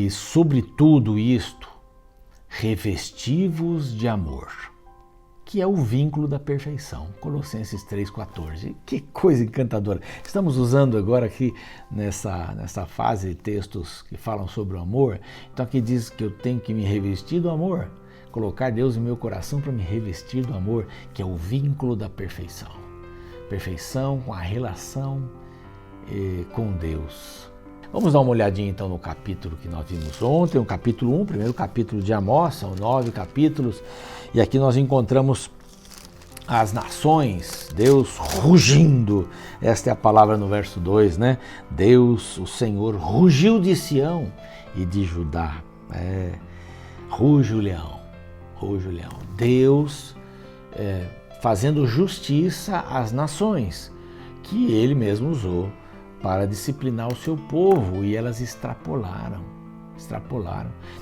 E sobre tudo isto, revesti-vos de amor, que é o vínculo da perfeição. Colossenses 3,14. Que coisa encantadora. Estamos usando agora aqui nessa fase textos que falam sobre o amor. Então aqui diz que eu tenho que me revestir do amor, colocar Deus em meu coração para me revestir do amor, que é o vínculo da perfeição. Perfeição com a relação com Deus. Vamos dar uma olhadinha então no capítulo que nós vimos ontem, o capítulo 1, primeiro capítulo de Amós, são 9 capítulos, e aqui nós encontramos as nações, Deus rugindo, esta é a palavra no verso 2, né? Deus, o Senhor, rugiu de Sião e de Judá, ruge o leão, Deus fazendo justiça às nações, que Ele mesmo usou para disciplinar o seu povo, e elas extrapolaram.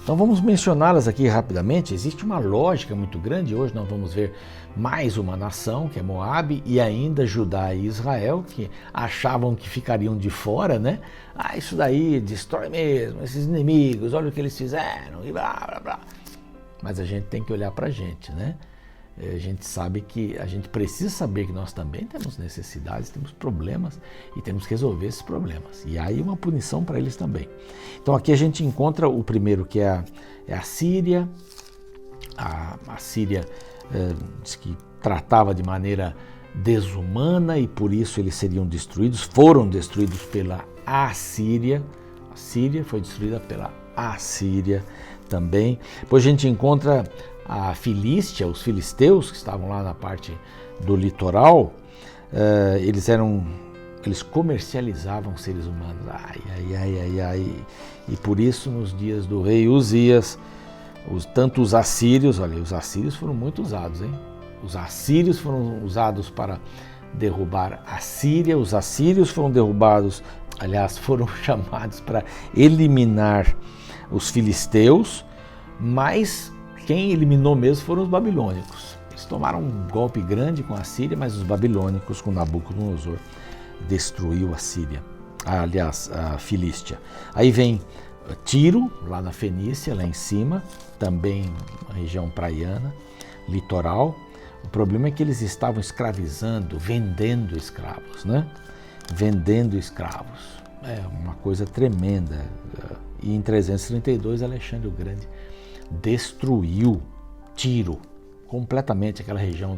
Então vamos mencioná-las aqui rapidamente. Existe uma lógica muito grande. Hoje nós vamos ver mais uma nação, que é Moabe, e ainda Judá e Israel, que achavam que ficariam de fora, né? Isso daí destrói mesmo, esses inimigos, olha o que eles fizeram, e blá, blá, blá. Mas a gente tem que olhar para a gente, né? A gente sabe que a gente precisa saber que nós também temos necessidades, temos problemas e temos que resolver esses problemas. E aí uma punição para eles também. Então aqui a gente encontra o primeiro, que é a Síria. A Síria diz que tratava de maneira desumana e por isso eles seriam destruídos, foram destruídos pela Assíria. A Síria foi destruída pela Assíria também. Depois a gente encontra a Filístia, os filisteus que estavam lá na parte do litoral. Eles comercializavam seres humanos. E por isso nos dias do rei Uzias, tanto os assírios, os assírios foram muito usados, hein? Os assírios foram usados para derrubar a Síria, os assírios foram derrubados, foram chamados para eliminar os filisteus, mas quem eliminou mesmo foram os babilônicos. Eles tomaram um golpe grande com a Síria, mas os babilônicos, com Nabucodonosor, destruiu a Síria, a Filístia. Aí vem Tiro, lá na Fenícia, lá em cima, também uma região praiana, litoral. O problema é que eles estavam escravizando, vendendo escravos, né? Vendendo escravos. É uma coisa tremenda. E em 332, Alexandre o Grande destruiu Tiro completamente, aquela região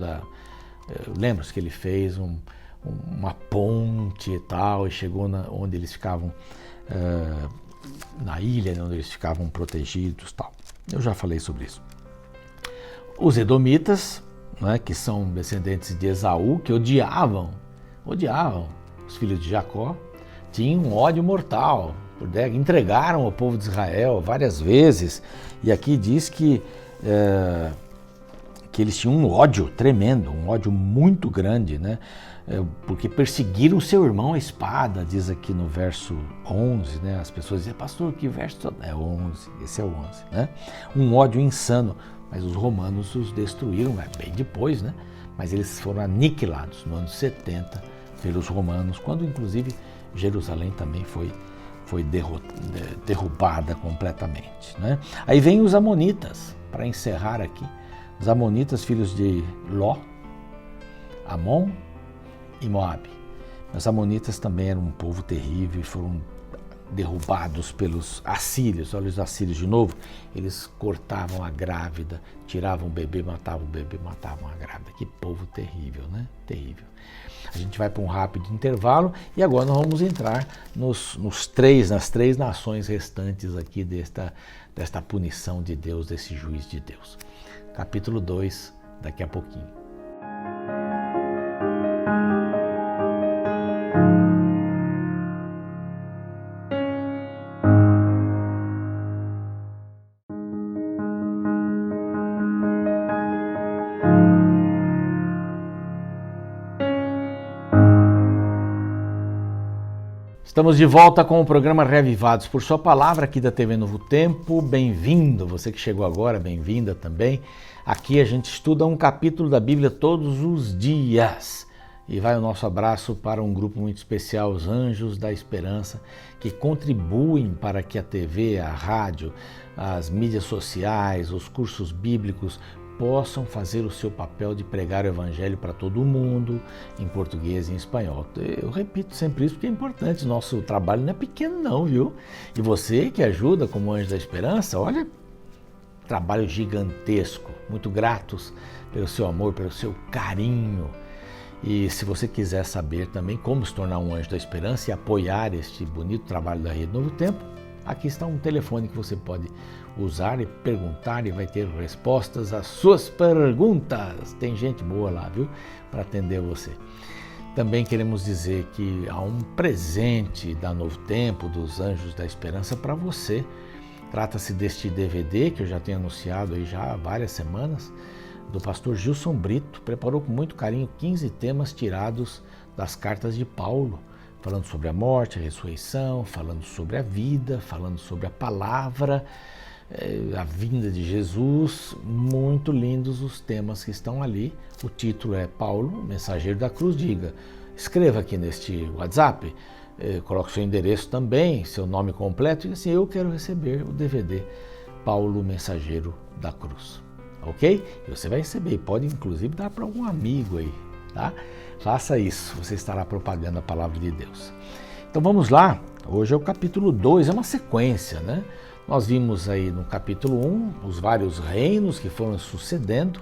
lembra-se que ele fez uma ponte e tal, e chegou onde eles ficavam, na ilha onde eles ficavam protegidos e tal. Eu já falei sobre isso. Os edomitas, né, que são descendentes de Esaú, que odiavam os filhos de Jacó, tinham um ódio mortal. Entregaram ao povo de Israel várias vezes, e aqui diz que eles tinham um ódio tremendo, um ódio muito grande, né? Porque perseguiram seu irmão à espada, diz aqui no verso 11, né? As pessoas dizem, pastor, que verso? É 11, esse é o 11, né? Um ódio insano, mas os romanos os destruíram bem depois, né? Mas eles foram aniquilados no ano 70 pelos romanos, quando inclusive Jerusalém também foi derrubada completamente, né? Aí vem os amonitas, para encerrar aqui. Os amonitas, filhos de Ló, Amon e Moabe. Os amonitas também eram um povo terrível e foram derrubados pelos assírios. Olha os assírios de novo, eles cortavam a grávida, tiravam o bebê, matavam a grávida. Que povo terrível, né? Terrível. A gente vai para um rápido intervalo e agora nós vamos entrar nas três nações restantes aqui desta punição de Deus, desse juiz de Deus. Capítulo 2, daqui a pouquinho. Estamos de volta com o programa Reavivados por Sua Palavra, aqui da TV Novo Tempo. Bem-vindo, você que chegou agora, bem-vinda também. Aqui a gente estuda um capítulo da Bíblia todos os dias. E vai o nosso abraço para um grupo muito especial, os Anjos da Esperança, que contribuem para que a TV, a rádio, as mídias sociais, os cursos bíblicos possam fazer o seu papel de pregar o Evangelho para todo mundo, em português e em espanhol. Eu repito sempre isso porque é importante, nosso trabalho não é pequeno não, viu? E você que ajuda como Anjo da Esperança, olha, trabalho gigantesco, muito gratos pelo seu amor, pelo seu carinho. E se você quiser saber também como se tornar um Anjo da Esperança e apoiar este bonito trabalho da Rede Novo Tempo, aqui está um telefone que você pode usar e perguntar e vai ter respostas às suas perguntas. Tem gente boa lá, viu, para atender você. Também queremos dizer que há um presente da Novo Tempo, dos Anjos da Esperança, para você. Trata-se deste DVD que eu já tenho anunciado aí já há várias semanas, do pastor Gilson Brito. Preparou com muito carinho 15 temas tirados das cartas de Paulo, falando sobre a morte, a ressurreição, falando sobre a vida, falando sobre a palavra, a vinda de Jesus. Muito lindos os temas que estão ali. O título é Paulo, Mensageiro da Cruz. Diga, escreva aqui neste WhatsApp, coloque seu endereço também, seu nome completo, e assim, eu quero receber o DVD Paulo, Mensageiro da Cruz. Ok? E você vai receber, pode inclusive dar para algum amigo aí, tá? Faça isso, você estará propagando a palavra de Deus. Então vamos lá, hoje é o capítulo 2, é uma sequência, né? Nós vimos aí no capítulo 1 os vários reinos que foram sucedendo,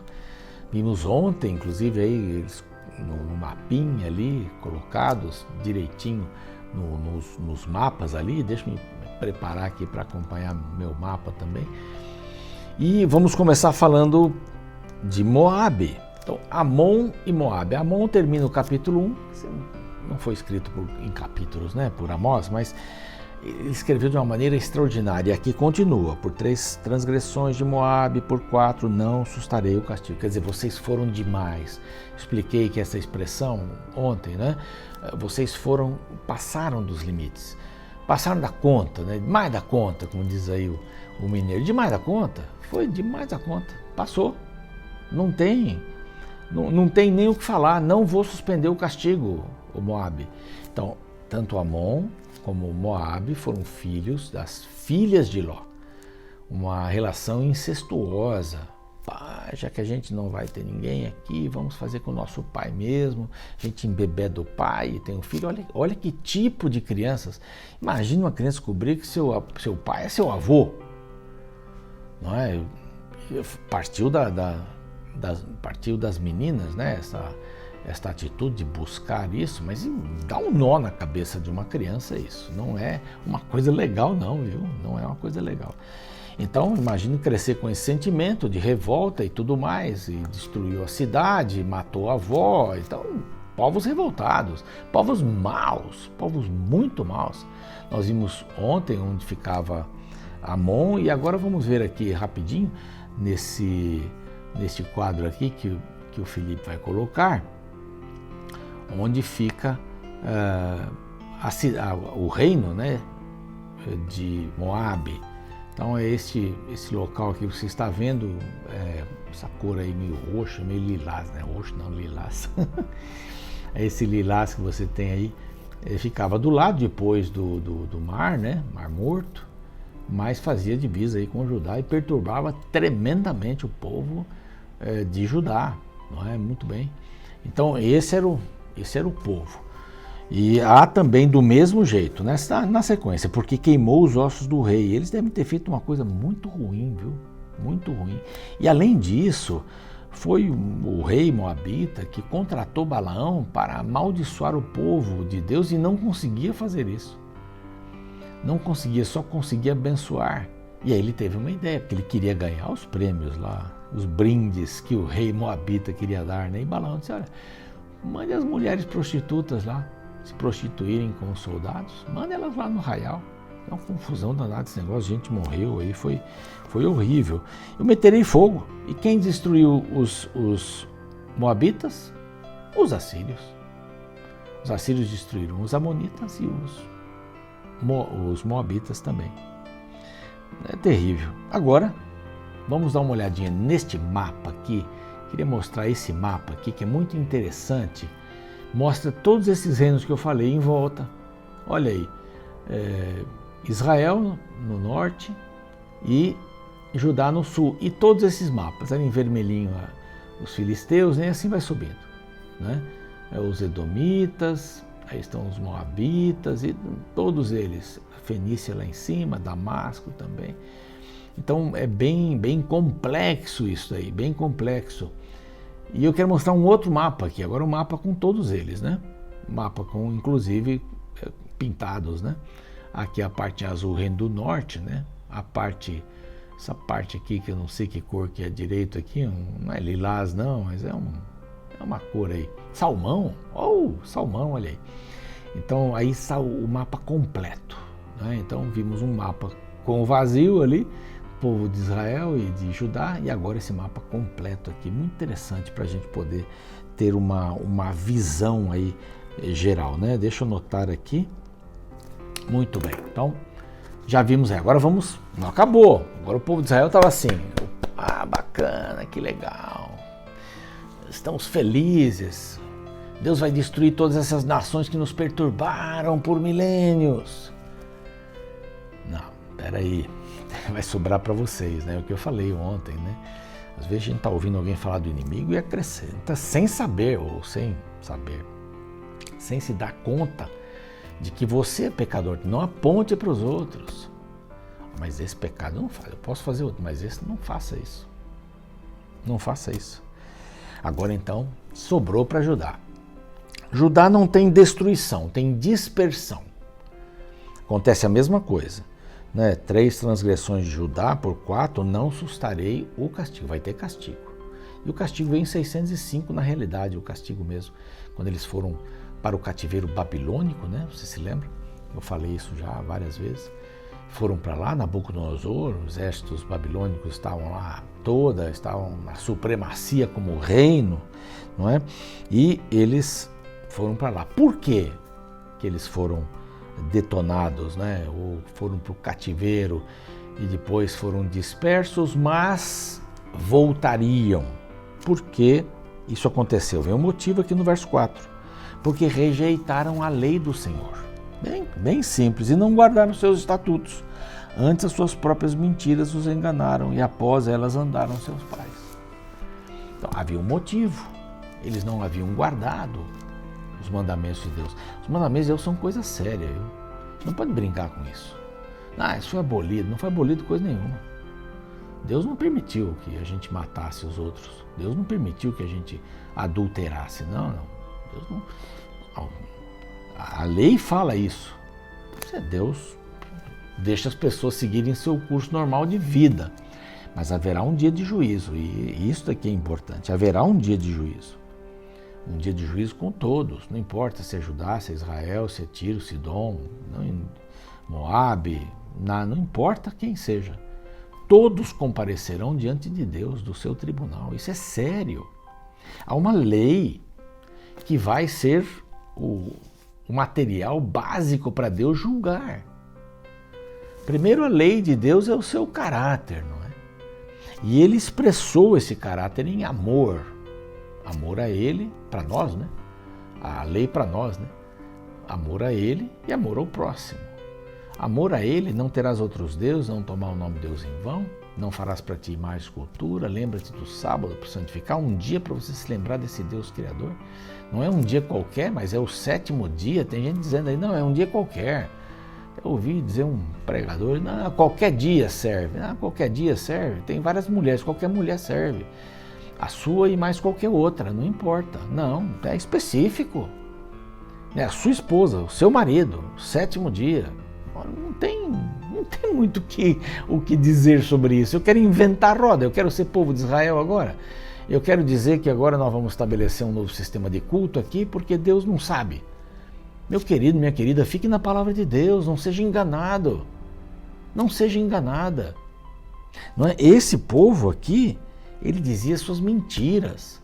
vimos ontem, inclusive aí eles no mapinha ali, colocados direitinho nos mapas ali. Deixa eu me preparar aqui para acompanhar meu mapa também. E vamos começar falando de Moabe. Então, Amon e Moabe. Amon termina o capítulo 1, não foi escrito em capítulos, né, por Amós, mas ele escreveu de uma maneira extraordinária. E aqui continua, por 3 transgressões de Moabe, por 4 não sustarei o castigo. Quer dizer, vocês foram demais. Expliquei que essa expressão ontem, né? Vocês passaram dos limites, passaram da conta, né? Demais da conta, como diz aí o mineiro. Demais da conta, foi demais da conta, passou. Não tem nem o que falar, não vou suspender o castigo, o Moabe. Então, tanto Amon como Moabe foram filhos das filhas de Ló. Uma relação incestuosa. Já que a gente não vai ter ninguém aqui, vamos fazer com o nosso pai mesmo. A gente embebeda o pai e tem um filho. Olha que tipo de crianças. Imagina uma criança descobrir que seu pai é seu avô. Não é? Partiu das meninas, né? Esta atitude de buscar isso, mas dá um nó na cabeça de uma criança isso. Não é uma coisa legal não, viu? Não é uma coisa legal. Então, imagine crescer com esse sentimento de revolta e tudo mais, e destruiu a cidade, matou a avó. Então, povos revoltados, povos maus, povos muito maus. Nós vimos ontem onde ficava Amon, e agora vamos ver aqui rapidinho, neste quadro aqui que o Felipe vai colocar, onde fica o reino, né, de Moabe. Então é esse local aqui que você está vendo, essa cor aí meio roxa, meio lilás, né? Roxo não, lilás. É esse lilás que você tem aí, ficava do lado depois do mar, né? Mar Morto, mas fazia divisa aí com Judá e perturbava tremendamente o povo de Judá, não é? Muito bem. Então esse era o povo. E há também do mesmo jeito, né? Na sequência, porque queimou os ossos do rei. Eles devem ter feito uma coisa muito ruim, viu? Muito ruim. E além disso, foi o rei moabita que contratou Balaão para amaldiçoar o povo de Deus e não conseguia fazer isso. Não conseguia, só conseguia abençoar. E aí ele teve uma ideia, porque ele queria ganhar os prêmios lá, os brindes que o rei moabita queria dar, né? E Balaão disse, olha, mande as mulheres prostitutas lá se prostituírem com os soldados, manda elas lá no arraial. É uma confusão danada esse negócio, gente morreu aí, foi horrível. Eu meterei fogo. E quem destruiu os moabitas? Os assírios. Os assírios destruíram os amonitas e os moabitas também. É terrível. Agora, vamos dar uma olhadinha neste mapa aqui. Queria mostrar esse mapa aqui, que é muito interessante, mostra todos esses reinos que eu falei em volta. Olha aí, Israel no norte e Judá no sul. E todos esses mapas, ali em vermelhinho os filisteus, né? Assim vai subindo, né? Os edomitas, aí estão os moabitas e todos eles. A Fenícia lá em cima, Damasco também. Então é bem complexo isso aí, bem complexo. E eu quero mostrar um outro mapa aqui, agora um mapa com todos eles, né? Mapa com, inclusive, pintados, né? Aqui a parte azul, Reino do Norte, né? Essa parte aqui que eu não sei que cor que é direito aqui, não é lilás não, mas é uma cor aí. Salmão, salmão, olha aí. Então aí está o mapa completo, né? Então vimos um mapa com o vazio ali, povo de Israel e de Judá, e agora esse mapa completo aqui, muito interessante para a gente poder ter uma visão aí geral, né? Deixa eu anotar aqui. Muito bem, então já vimos aí, agora vamos, não acabou, agora o povo de Israel estava assim, bacana, que legal, estamos felizes, Deus vai destruir todas essas nações que nos perturbaram por milênios. Não, peraí, vai sobrar para vocês, né? O que eu falei ontem, né? Às vezes a gente está ouvindo alguém falar do inimigo e acrescenta sem saber, ou sem saber, sem se dar conta de que você é pecador, não aponte para os outros. Mas esse pecado eu não faço, eu posso fazer outro, mas esse não faça isso. Não faça isso. Agora então, sobrou para Judá. Judá não tem destruição, tem dispersão. Acontece a mesma coisa, né? 3 transgressões de Judá por 4, não sustarei o castigo, vai ter castigo. E o castigo veio em 605 na realidade, o castigo mesmo, quando eles foram para o cativeiro babilônico, né? Você se lembra? Eu falei isso já várias vezes. Foram para lá, Nabucodonosor, os exércitos babilônicos estavam lá estavam na supremacia como reino, não é? E eles foram para lá. Por quê que eles foram detonados, né? Ou foram para o cativeiro e depois foram dispersos, mas voltariam. Por que isso aconteceu? Vem um motivo aqui no verso 4. Porque rejeitaram a lei do Senhor. Bem simples, e não guardaram seus estatutos. Antes as suas próprias mentiras os enganaram, e após elas andaram seus pais. Então havia um motivo. Eles não haviam guardado os mandamentos de Deus. Os mandamentos de Deus são coisa séria, viu? Não pode brincar com isso. Isso foi abolido. Não foi abolido coisa nenhuma. Deus não permitiu que a gente matasse os outros. Deus não permitiu que a gente adulterasse. Não. Deus não. A lei fala isso. Deus deixa as pessoas seguirem seu curso normal de vida. Mas haverá um dia de juízo. E isso daqui é importante. Haverá um dia de juízo. Um dia de juízo com todos. Não importa se é Judá, se é Israel, se é Tiro, Sidom, Moabe. Não importa quem seja. Todos comparecerão diante de Deus, do seu tribunal. Isso é sério. Há uma lei que vai ser o material básico para Deus julgar. Primeiro, a lei de Deus é o seu caráter, não é? E ele expressou esse caráter em amor. Amor a ele, para nós, né? A lei para nós, né? Amor a ele e amor ao próximo. Amor a ele, não terás outros deuses, não tomar o nome de Deus em vão, não farás para ti mais escultura, lembra-te do sábado para santificar, um dia para você se lembrar desse Deus Criador. Não é um dia qualquer, mas é o 7º dia. Tem gente dizendo aí, não, é um dia qualquer. Eu ouvi dizer um pregador, não, qualquer dia serve. Não, qualquer dia serve. Tem várias mulheres, qualquer mulher serve. A sua e mais qualquer outra, não importa. Não, é específico. É a sua esposa, o seu marido, o 7º dia. Não tem muito o que dizer sobre isso. Eu quero inventar roda, eu quero ser povo de Israel agora. Eu quero dizer que agora nós vamos estabelecer um novo sistema de culto aqui, porque Deus não sabe. Meu querido, minha querida, fique na palavra de Deus, não seja enganado. Não seja enganada. Não é? Esse povo aqui, ele dizia suas mentiras.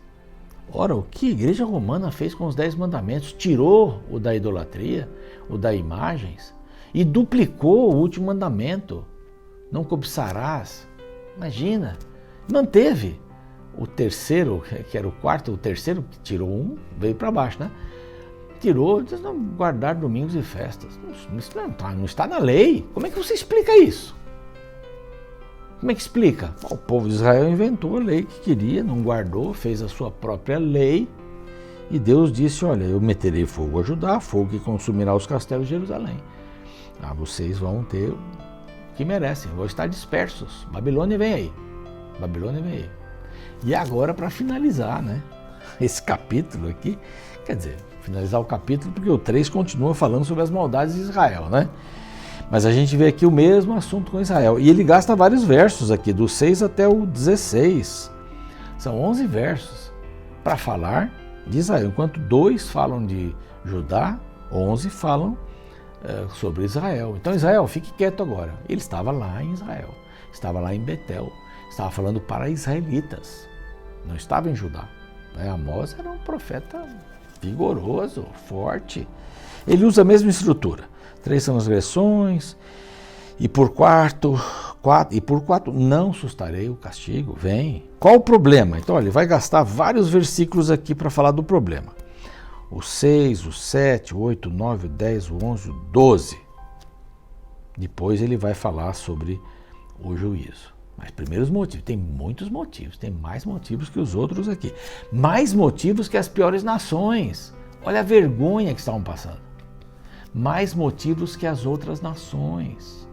Ora, o que a Igreja Romana fez com os 10 mandamentos? Tirou o da idolatria, o da imagens, e duplicou o último mandamento. Não cobiçarás. Imagina, manteve. O terceiro, que era o quarto, o terceiro que tirou um, veio para baixo, né? tirou, diz, não, guardar domingos e festas. Isso não está na lei. Como é que você explica isso? Como é que explica? O povo de Israel inventou a lei que queria, não guardou, fez a sua própria lei. E Deus disse, olha, eu meterei fogo a Judá, fogo que consumirá os castelos de Jerusalém. Vocês vão ter o que merecem, vão estar dispersos. Babilônia vem aí. Babilônia vem aí. E agora, para finalizar, né, esse capítulo aqui, quer dizer, finalizar o capítulo, porque o 3 continua falando sobre as maldades de Israel, né? Mas a gente vê aqui o mesmo assunto com Israel. E ele gasta vários versos aqui, do 6 até o 16. São 11 versos para falar de Israel. Enquanto 2 falam de Judá, 11 falam sobre Israel. Então Israel, fique quieto agora. Ele estava lá em Israel, estava lá em Betel, estava falando para israelitas, não estava em Judá. Amós era um profeta vigoroso, forte. Ele usa a mesma estrutura. 3 transgressões, e por quatro não sustarei o castigo. Vem. Qual o problema? Então, olha, ele vai gastar vários versículos aqui para falar do problema. O 6, o 7, o 8, o 9, o 10, o 11, o 12. Depois ele vai falar sobre o juízo. Mas primeiros motivos, tem muitos motivos, tem mais motivos que os outros aqui. Mais motivos que as piores nações. Olha a vergonha que estavam passando. Mais motivos que as outras nações.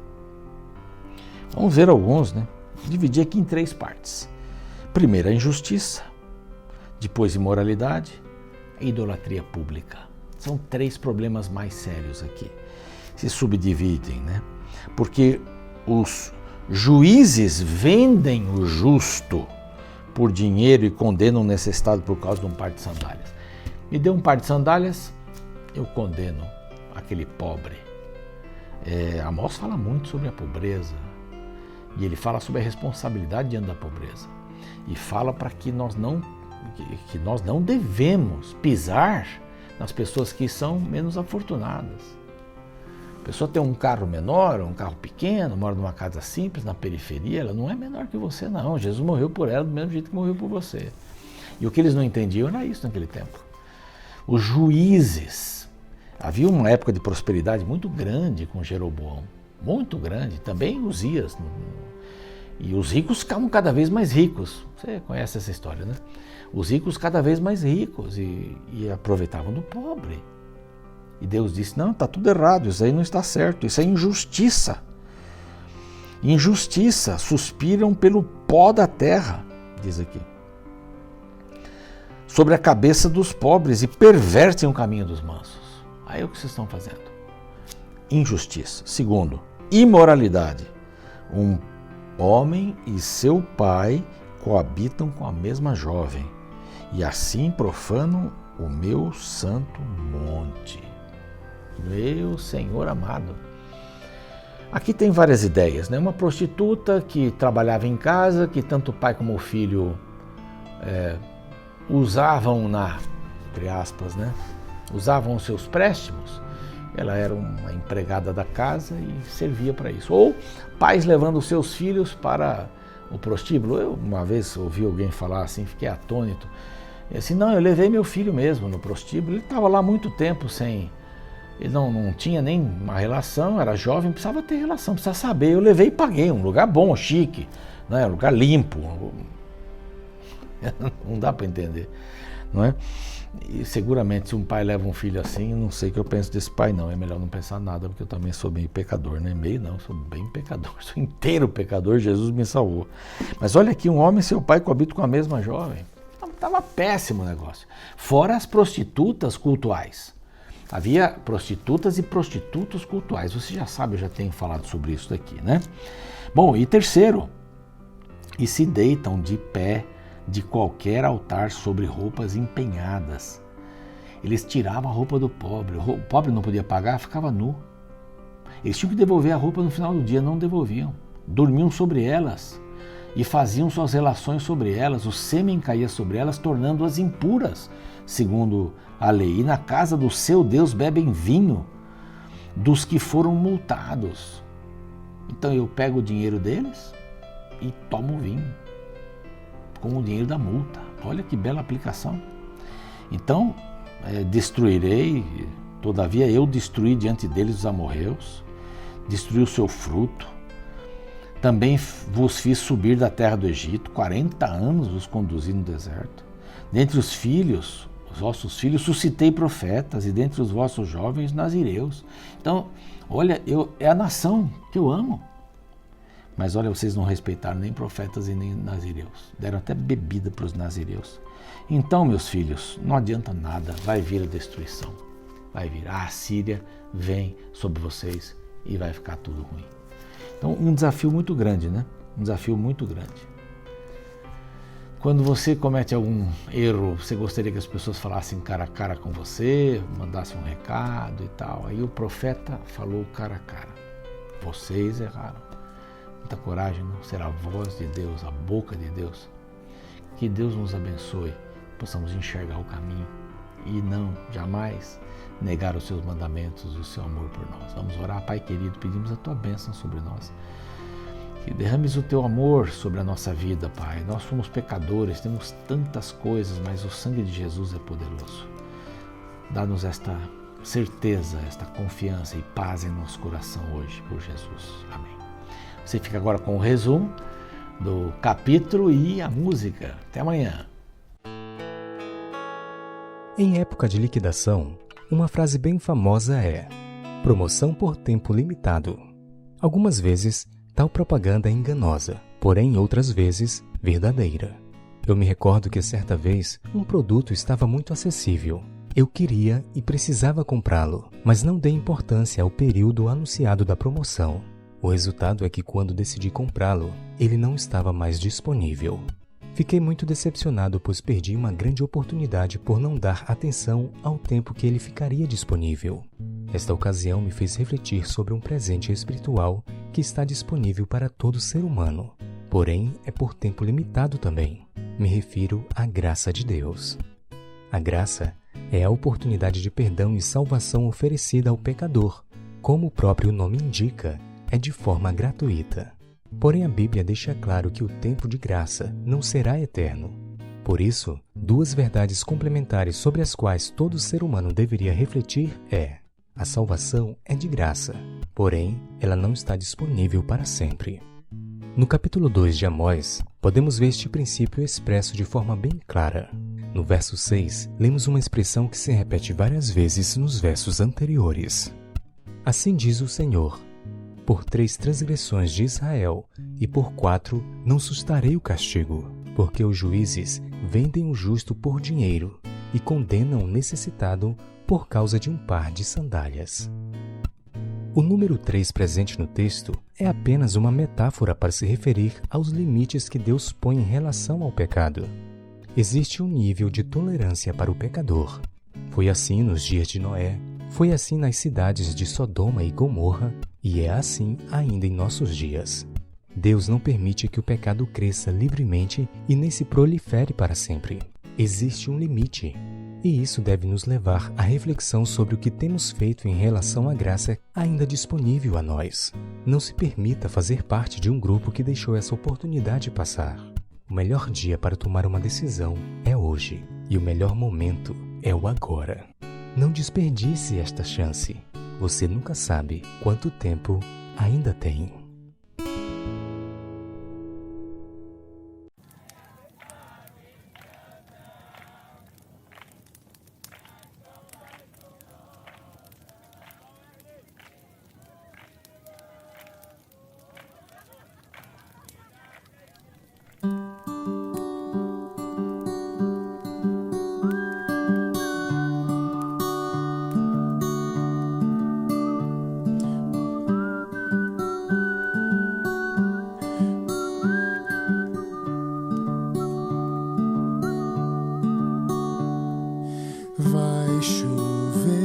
Vamos ver alguns, né? Dividir aqui em 3 partes. Primeiro, a injustiça. Depois, imoralidade. E idolatria pública. São 3 problemas mais sérios aqui. Se subdividem, né? Porque os juízes vendem o justo por dinheiro e condenam o necessitado por causa de um par de sandálias. Me dê um par de sandálias, eu condeno aquele pobre. Amós fala muito sobre a pobreza e ele fala sobre a responsabilidade diante da pobreza e fala para que nós não devemos pisar nas pessoas que são menos afortunadas. A pessoa tem um carro menor, um carro pequeno, mora numa casa simples, na periferia, ela não é menor que você, não. Jesus morreu por ela do mesmo jeito que morreu por você. E o que eles não entendiam era isso naquele tempo. Os juízes, havia uma época de prosperidade muito grande com Jeroboão, muito grande, também Uzias. E os ricos ficavam cada vez mais ricos. Você conhece essa história, né? Os ricos cada vez mais ricos e aproveitavam do pobre. E Deus disse, não, está tudo errado, isso aí não está certo, isso é injustiça. Injustiça, suspiram pelo pó da terra, diz aqui. Sobre a cabeça dos pobres e pervertem o caminho dos mansos. Aí é o que vocês estão fazendo. Injustiça. Segundo, imoralidade. Um homem e seu pai coabitam com a mesma jovem e assim profanam o meu santo monte. Meu Senhor amado. Aqui tem várias ideias, né? Uma prostituta que trabalhava em casa, que tanto o pai como o filho usavam entre aspas, né? Usavam os seus préstimos. Ela era uma empregada da casa e servia para isso. Ou pais levando os seus filhos para o prostíbulo. Eu uma vez ouvi alguém falar assim, fiquei atônito. E assim, não, eu levei meu filho mesmo no prostíbulo. Ele estava lá muito tempo sem... Ele não tinha nem uma relação, era jovem, precisava ter relação, precisava saber. Eu levei e paguei, um lugar bom, chique, né? Um lugar limpo. Não dá para entender, não é? E seguramente se um pai leva um filho assim, eu não sei o que eu penso desse pai não, é melhor não pensar nada, porque eu também sou meio pecador, né? Meio não, sou bem pecador, sou inteiro pecador, Jesus me salvou. Mas olha aqui, um homem e seu pai coabitam com a mesma jovem. Estava péssimo o negócio. Fora as prostitutas cultuais. Havia prostitutas e prostitutos cultuais. Você já sabe, eu já tenho falado sobre isso daqui, né? Bom, e terceiro, e se deitam de pé de qualquer altar sobre roupas empenhadas. Eles tiravam a roupa do pobre. O pobre não podia pagar, ficava nu. Eles tinham que devolver a roupa no final do dia, não devolviam. Dormiam sobre elas e faziam suas relações sobre elas. O sêmen caía sobre elas, tornando-as impuras, segundo a lei. E na casa do seu Deus bebem vinho dos que foram multados. Então eu pego o dinheiro deles e tomo vinho com o dinheiro da multa. Olha que bela aplicação. Então, destruirei, todavia eu destruí diante deles os amorreus, destruí o seu fruto. Também vos fiz subir da terra do Egito, 40 anos vos conduzi no deserto. Dentre os vossos filhos, suscitei profetas, e dentre os vossos jovens, nazireus. Então, olha, é a nação que eu amo. Mas olha, vocês não respeitaram nem profetas e nem nazireus. Deram até bebida para os nazireus. Então, meus filhos, não adianta nada, vai vir a destruição. Vai vir. A Assíria vem sobre vocês e vai ficar tudo ruim. Então, um desafio muito grande, né? Um desafio muito grande. Quando você comete algum erro, você gostaria que as pessoas falassem cara a cara com você, mandassem um recado e tal. Aí o profeta falou cara a cara. Vocês erraram. Muita coragem, não? Ser a voz de Deus, a boca de Deus. Que Deus nos abençoe, possamos enxergar o caminho e não jamais negar os seus mandamentos e o seu amor por nós. Vamos orar, Pai querido, pedimos a tua bênção sobre nós. Que derrames o teu amor sobre a nossa vida, Pai. Nós somos pecadores, temos tantas coisas, mas o sangue de Jesus é poderoso. Dá-nos esta certeza, esta confiança e paz em nosso coração hoje, por Jesus. Amém. Você fica agora com o resumo do capítulo e a música. Até amanhã. Em época de liquidação, uma frase bem famosa é: promoção por tempo limitado. Algumas vezes, tal propaganda é enganosa, porém outras vezes, verdadeira. Eu me recordo que certa vez, um produto estava muito acessível. Eu queria e precisava comprá-lo, mas não dei importância ao período anunciado da promoção. O resultado é que quando decidi comprá-lo, ele não estava mais disponível. Fiquei muito decepcionado, pois perdi uma grande oportunidade por não dar atenção ao tempo que ele ficaria disponível. Esta ocasião me fez refletir sobre um presente espiritual que está disponível para todo ser humano, porém é por tempo limitado também. Me refiro à graça de Deus. A graça é a oportunidade de perdão e salvação oferecida ao pecador. Como o próprio nome indica, é de forma gratuita. Porém, a Bíblia deixa claro que o tempo de graça não será eterno. Por isso, duas verdades complementares sobre as quais todo ser humano deveria refletir é: a salvação é de graça, porém, ela não está disponível para sempre. No capítulo 2 de Amós, podemos ver este princípio expresso de forma bem clara. No verso 6, lemos uma expressão que se repete várias vezes nos versos anteriores. Assim diz o Senhor: por 3 transgressões de Israel, e por 4 não sustarei o castigo, porque os juízes vendem o justo por dinheiro e condenam o necessitado por causa de um par de sandálias. O número 3 presente no texto é apenas uma metáfora para se referir aos limites que Deus põe em relação ao pecado. Existe um nível de tolerância para o pecador. Foi assim nos dias de Noé, foi assim nas cidades de Sodoma e Gomorra, e é assim ainda em nossos dias. Deus não permite que o pecado cresça livremente e nem se prolifere para sempre. Existe um limite, e isso deve nos levar à reflexão sobre o que temos feito em relação à graça ainda disponível a nós. Não se permita fazer parte de um grupo que deixou essa oportunidade passar. O melhor dia para tomar uma decisão é hoje, e o melhor momento é o agora. Não desperdice esta chance. Você nunca sabe quanto tempo ainda tem. Vai chover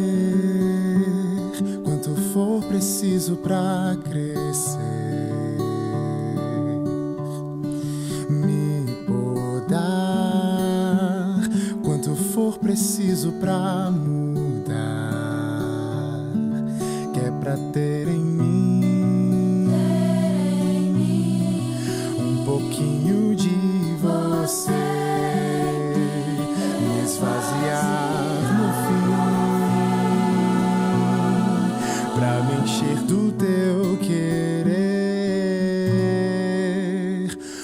quanto for preciso pra crescer, me podar quanto for preciso pra mudar, que é pra ter em mim um pouquinho de você, me esvaziar no fim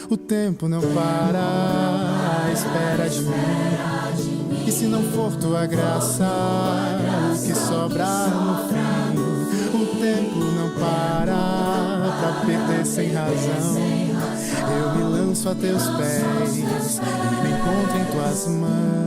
O tempo não para à espera de mim. E se não for tua graça, o que sobrar no fim? O tempo não para pra perder sem razão. Eu me lanço a teus pés e me encontro em tuas mãos.